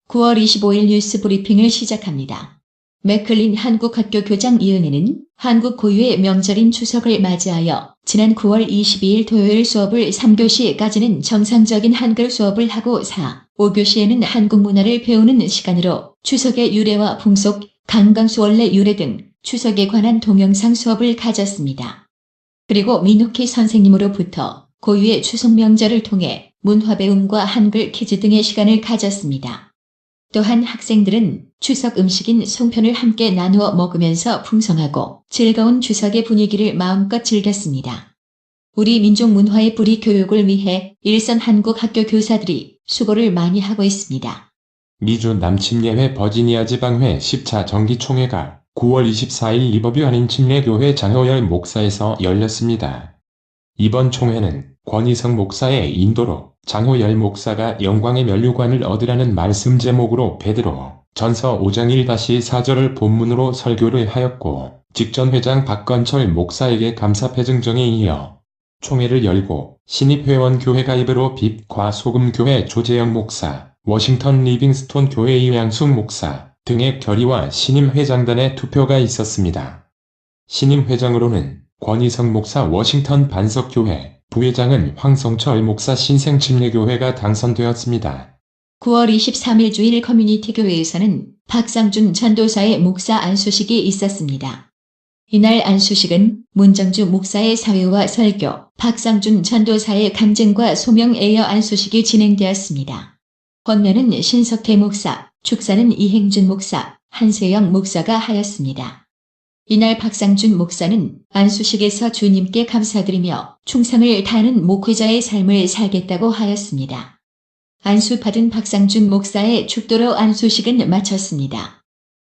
9월 25일 뉴스 브리핑을 시작합니다. 맥클린 한국학교교장위원회는 한국 고유의 명절인 추석을 맞이하여 지난 9월 22일 토요일 수업을 3교시까지는 정상적인 한글 수업을 하고 4, 5교시에는 한국 문화를 배우는 시간으로 추석의 유래와 풍속, 강강수 원래 유래 등 추석에 관한 동영상 수업을 가졌습니다. 그리고 민호키 선생님으로부터 고유의 추석 명절을 통해 문화 배움과 한글 퀴즈 등의 시간을 가졌습니다. 또한 학생들은 추석 음식인 송편을 함께 나누어 먹으면서 풍성하고 즐거운 추석의 분위기를 마음껏 즐겼습니다. 우리 민족 문화의 뿌리 교육을 위해 일선 한국 학교 교사들이 수고를 많이 하고 있습니다. 미주 남침례회 버지니아 지방회 10차 정기총회가 9월 24일 리버뷰 한인침례교회 장호열 목사에서 열렸습니다. 이번 총회는 권희성 목사의 인도로 장호열 목사가 영광의 면류관을 얻으라는 말씀 제목으로 베드로 전서 5장 1-4절을 본문으로 설교를 하였고, 직전 회장 박건철 목사에게 감사 패증정에 이어 총회를 열고 신입회원 교회 가입으로 빛과 소금 교회 조재영 목사, 워싱턴 리빙스톤 교회 이양숙 목사 등의 결의와 신임 회장단의 투표가 있었습니다. 신임 회장으로는 권희성 목사 워싱턴 반석교회, 부회장은 황성철 목사 신생침례교회가 당선되었습니다. 9월 23일 주일 커뮤니티 교회에서는 박상준 전도사의 목사 안수식이 있었습니다. 이날 안수식은 문정주 목사의 사회와 설교, 박상준 전도사의 간증과 소명에 이어 안수식이 진행되었습니다. 헌면은 신석태 목사, 축사는 이행준 목사, 한세영 목사가 하였습니다. 이날 박상준 목사는 안수식에서 주님께 감사드리며 충성을 다하는 목회자의 삶을 살겠다고 하였습니다. 안수 받은 박상준 목사의 축도로 안수식은 마쳤습니다.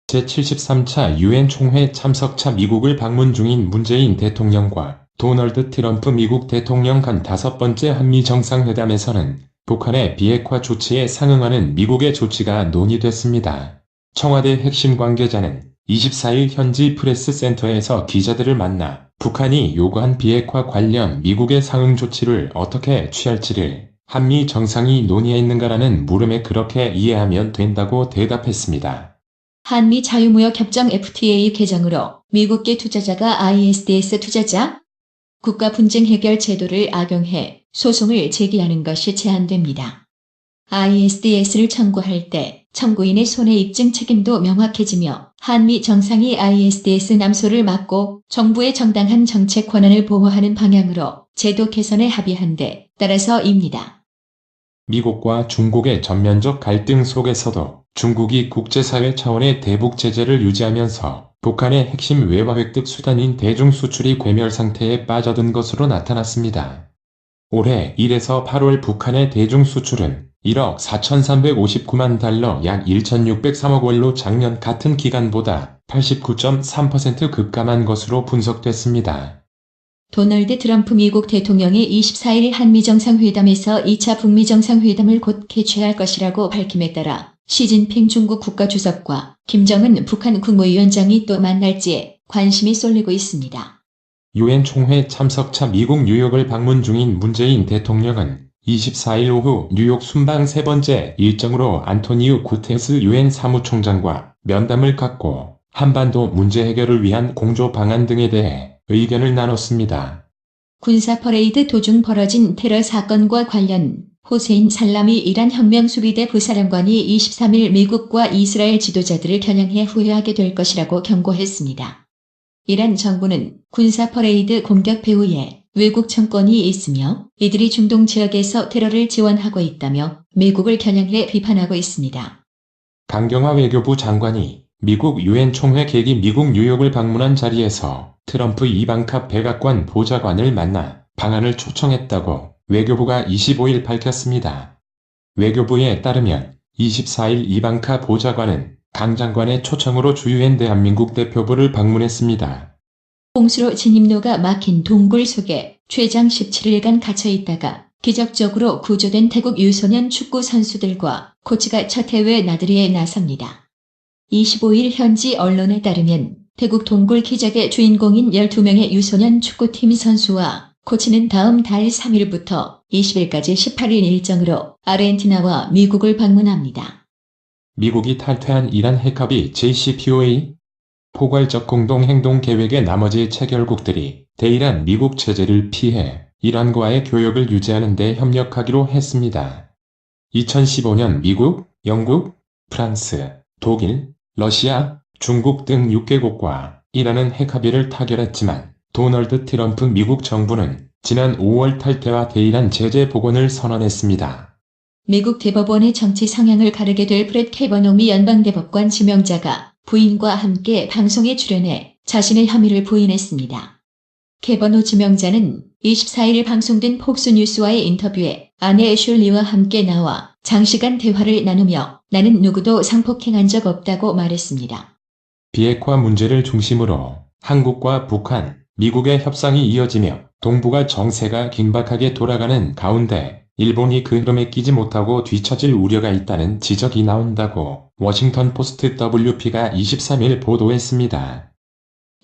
제73차 유엔 총회 참석차 미국을 방문 중인 문재인 대통령과 도널드 트럼프 미국 대통령 간 5번째 한미 정상회담에서는 북한의 비핵화 조치에 상응하는 미국의 조치가 논의됐습니다. 청와대 핵심 관계자는 24일 현지 프레스센터에서 기자들을 만나 북한이 요구한 비핵화 관련 미국의 상응 조치를 어떻게 취할지를 한미 정상이 논의했는가라는 물음에 그렇게 이해하면 된다고 대답했습니다. 한미 자유무역협정 FTA 개정으로 미국계 투자자가 ISDS 투자자 국가 분쟁 해결 제도를 악용해 소송을 제기하는 것이 제한됩니다. ISDS를 청구할 때 청구인의 손해입증 책임도 명확해지며 한미 정상이 ISDS 남소를 막고 정부의 정당한 정책 권한을 보호하는 방향으로 제도 개선에 합의한 데 따라서입니다. 미국과 중국의 전면적 갈등 속에서도 중국이 국제사회 차원의 대북 제재를 유지하면서 북한의 핵심 외화획득 수단인 대중수출이 괴멸 상태에 빠져든 것으로 나타났습니다. 올해 1에서 8월 북한의 대중수출은 1억 4,359만 달러 약 1,603억 원로 작년 같은 기간보다 89.3% 급감한 것으로 분석됐습니다. 도널드 트럼프 미국 대통령이 24일 한미정상회담에서 2차 북미정상회담을 곧 개최할 것이라고 밝힘에 따라 시진핑 중국 국가주석과 김정은 북한 국무위원장이 또 만날지에 관심이 쏠리고 있습니다. 유엔 총회 참석차 미국 뉴욕을 방문 중인 문재인 대통령은 24일 오후 뉴욕 순방 세 번째 일정으로 안토니우 구테스 유엔 사무총장과 면담을 갖고 한반도 문제 해결을 위한 공조 방안 등에 대해 의견을 나눴습니다. 군사 퍼레이드 도중 벌어진 테러 사건과 관련 호세인 살라미 이란 혁명수비대 부사령관이 23일 미국과 이스라엘 지도자들을 겨냥해 후회하게 될 것이라고 경고했습니다. 이란 정부는 군사 퍼레이드 공격 배후에 외국 정권이 있으며 이들이 중동 지역에서 테러를 지원하고 있다며 미국을 겨냥해 비판하고 있습니다. 강경화 외교부 장관이 미국 유엔 총회 계기 미국 뉴욕을 방문한 자리에서 트럼프 이방카 백악관 보좌관을 만나 방한을 초청했다고 외교부가 25일 밝혔습니다. 외교부에 따르면 24일 이방카 보좌관은 강 장관의 초청으로 주유엔 대한민국 대표부를 방문했습니다. 홍수로 진입로가 막힌 동굴 속에 최장 17일간 갇혀있다가 기적적으로 구조된 태국 유소년 축구 선수들과 코치가 첫 해외 나들이에 나섭니다. 25일 현지 언론에 따르면 태국 동굴 기적의 주인공인 12명의 유소년 축구팀 선수와 코치는 다음 달 3일부터 20일까지 18일 일정으로 아르헨티나와 미국을 방문합니다. 미국이 탈퇴한 이란 핵합의 JCPOA? 포괄적 공동행동계획의 나머지 체결국들이 대이란 미국 체제를 피해 이란과의 교역을 유지하는 데 협력하기로 했습니다. 2015년 미국, 영국, 프랑스, 독일, 러시아, 중국 등 6개국과 이란은 핵합의를 타결했지만 도널드 트럼프 미국 정부는 지난 5월 탈퇴와 대이란 제재 복원을 선언했습니다. 미국 대법원의 정치 성향을 가르게 될 브렛 캐버노 미 연방대법관 지명자가 부인과 함께 방송에 출연해 자신의 혐의를 부인했습니다. 캐버노 지명자는 24일 방송된 폭스뉴스와의 인터뷰에 아내 애슐리와 함께 나와 장시간 대화를 나누며 나는 누구도 성폭행한 적 없다고 말했습니다. 비핵화 문제를 중심으로 한국과 북한, 미국의 협상이 이어지며 동북아 정세가 긴박하게 돌아가는 가운데 일본이 그 흐름에 끼지 못하고 뒤처질 우려가 있다는 지적이 나온다고 워싱턴 포스트 WP가 23일 보도했습니다.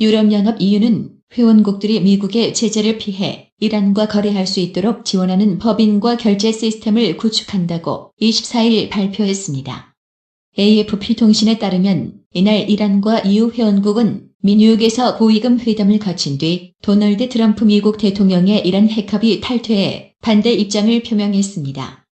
유럽연합 EU는 회원국들이 미국의 제재를 피해 이란과 거래할 수 있도록 지원하는 법인과 결제 시스템을 구축한다고 24일 발표했습니다. AFP 통신에 따르면 이날 이란과 EU 회원국은 미뉴욕에서 보위금 회담을 거친 뒤 도널드 트럼프 미국 대통령의 이란 핵합의 탈퇴에 반대 입장을 표명했습니다.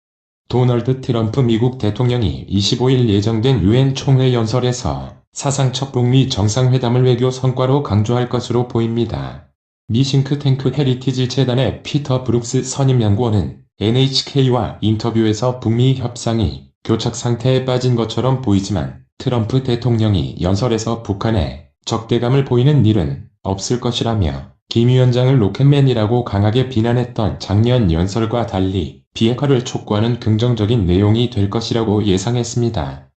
도널드 트럼프 미국 대통령이 25일 예정된 유엔 총회 연설에서 사상적 북미 정상회담을 외교 성과로 강조할 것으로 보입니다. 미 싱크탱크 헤리티지 재단의 피터 브룩스 선임연구원은 NHK와 인터뷰에서 북미 협상이 교착 상태에 빠진 것처럼 보이지만 트럼프 대통령이 연설에서 북한에 적대감을 보이는 일은 없을 것이라며 김 위원장을 로켓맨이라고 강하게 비난했던 작년 연설과 달리 비핵화를 촉구하는 긍정적인 내용이 될 것이라고 예상했습니다.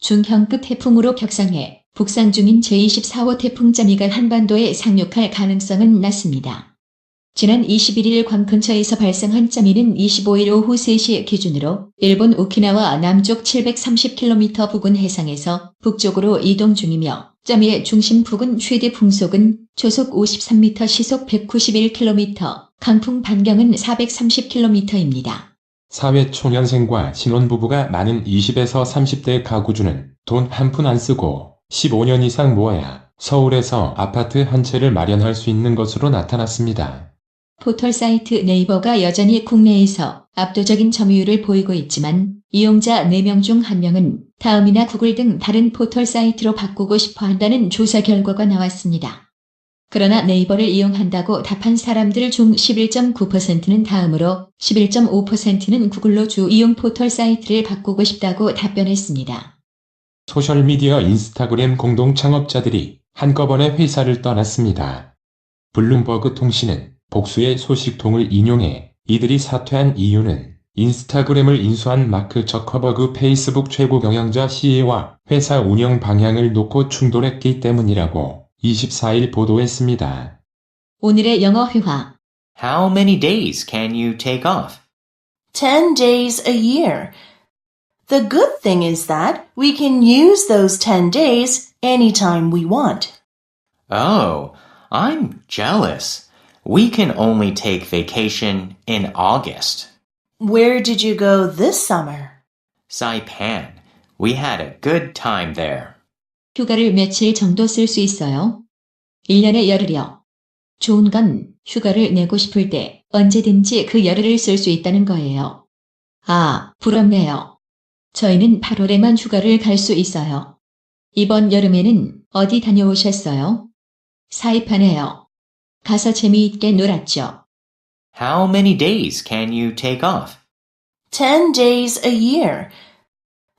중형급 태풍으로 격상해 북상 중인 제24호 태풍 짜미가 한반도에 상륙할 가능성은 낮습니다. 지난 21일 괌 근처에서 발생한 짜미는 25일 오후 3시 기준으로 일본 오키나와 남쪽 730km 부근 해상에서 북쪽으로 이동 중이며 짜미의 중심 부근 최대 풍속은 초속 53m 시속 191km, 강풍 반경은 430km입니다. 사회초년생과 신혼부부가 많은 20에서 30대 가구주는 돈 한 푼 안 쓰고 15년 이상 모아야 서울에서 아파트 한 채를 마련할 수 있는 것으로 나타났습니다. 포털 사이트 네이버가 여전히 국내에서 압도적인 점유율을 보이고 있지만 이용자 4명 중 1명은 다음이나 구글 등 다른 포털 사이트로 바꾸고 싶어 한다는 조사 결과가 나왔습니다. 그러나 네이버를 이용한다고 답한 사람들 중 11.9%는 다음으로 11.5%는 구글로 주 이용 포털 사이트를 바꾸고 싶다고 답변했습니다. 소셜미디어 인스타그램 공동 창업자들이 한꺼번에 회사를 떠났습니다. 블룸버그 통신은 복수의 소식통을 인용해 이들이 사퇴한 이유는 인스타그램을 인수한 마크 저커버그 페이스북 최고 경영자 CEO와 회사 운영 방향을 놓고 충돌했기 때문이라고 24일 보도했습니다. 오늘의 영어 회화. How many days can you take off? 10 days a year. The good thing is that we can use those 10 days anytime we want. Oh, I'm jealous. We can only take vacation in August. Where did you go this summer? Saipan. We had a good time there. 휴가를 며칠 정도 쓸 수 있어요? 1년에 열흘이요. 좋은 건 휴가를 내고 싶을 때 언제든지 그 열흘을 쓸 수 있다는 거예요. 아, 부럽네요. 저희는 8월에만 휴가를 갈 수 있어요. 이번 여름에는 어디 다녀오셨어요? 사이판에요. 가서 재미있게 놀았죠. How many days can you take off? 10 days a year.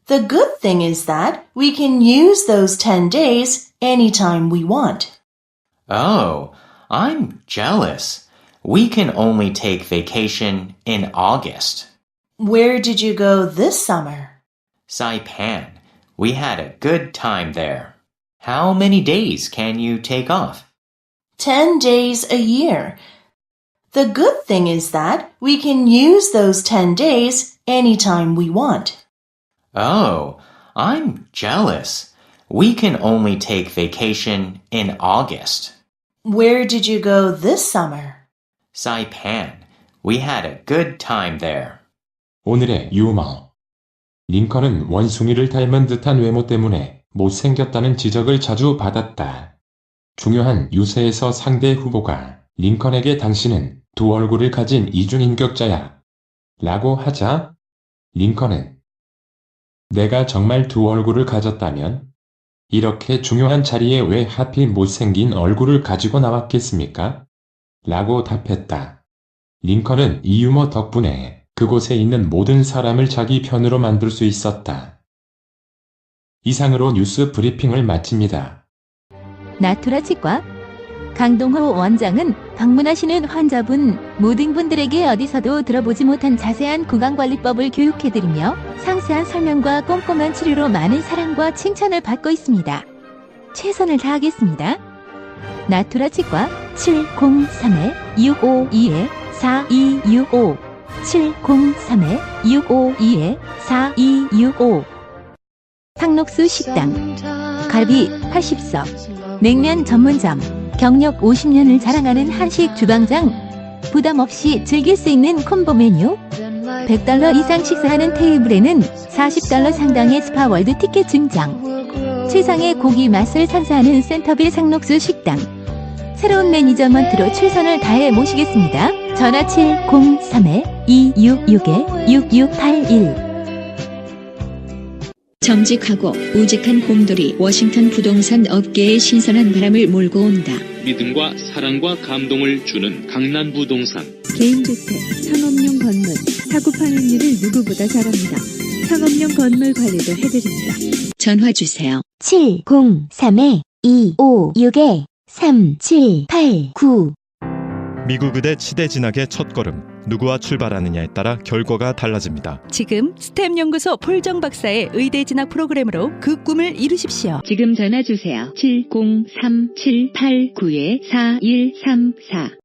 The good thing is that we can use those 10 days anytime we want. Oh, I'm jealous. We can only take vacation in August. Where did you go this summer? Saipan. We had a good time there. How many days can you take off? 10 days a year. The good thing is that we can use those 10 days anytime we want. Oh, I'm jealous. We can only take vacation in August. Where did you go this summer? Saipan. We had a good time there. 오늘의 유머. 링컨은 원숭이를 닮은 듯한 외모 때문에 못생겼다는 지적을 자주 받았다. 중요한 유세에서 상대 후보가 링컨에게 당신은 두 얼굴을 가진 이중인격자야 라고 하자 링컨은 내가 정말 두 얼굴을 가졌다면 이렇게 중요한 자리에 왜 하필 못생긴 얼굴을 가지고 나왔겠습니까? 라고 답했다. 링컨은 이 유머 덕분에 그곳에 있는 모든 사람을 자기 편으로 만들 수 있었다. 이상으로 뉴스 브리핑을 마칩니다. 나투라 치과 강동호 원장은 방문하시는 환자분 모든 분들에게 어디서도 들어보지 못한 자세한 구강관리법을 교육해드리며 상세한 설명과 꼼꼼한 치료로 많은 사랑과 칭찬을 받고 있습니다. 최선을 다하겠습니다. 나투라 치과 703-652-4265 703-652-4265 상록수 식당 갈비 80석 냉면 전문점 경력 50년을 자랑하는 한식 주방장 부담 없이 즐길 수 있는 콤보 메뉴 $100 이상 식사하는 테이블에는 $40 상당의 스파월드 티켓 증정 최상의 고기 맛을 선사하는 센터빌 상록수 식당 새로운 매니저먼트로 최선을 다해 모시겠습니다. 전화 703-266-6681 정직하고 우직한 곰돌이 워싱턴 부동산 업계에 신선한 바람을 몰고 온다. 믿음과 사랑과 감동을 주는 강남부동산. 개인주택, 상업용 건물, 사고 파행률을 누구보다 잘합니다. 상업용 건물 관리도 해드립니다. 전화 주세요. 703-256-3789 미국 의대 치대 진학의 첫걸음, 누구와 출발하느냐에 따라 결과가 달라집니다. 지금 스템 연구소 폴정 박사의 의대 진학 프로그램으로 그 꿈을 이루십시오. 지금 전화 주세요. 703-789-4134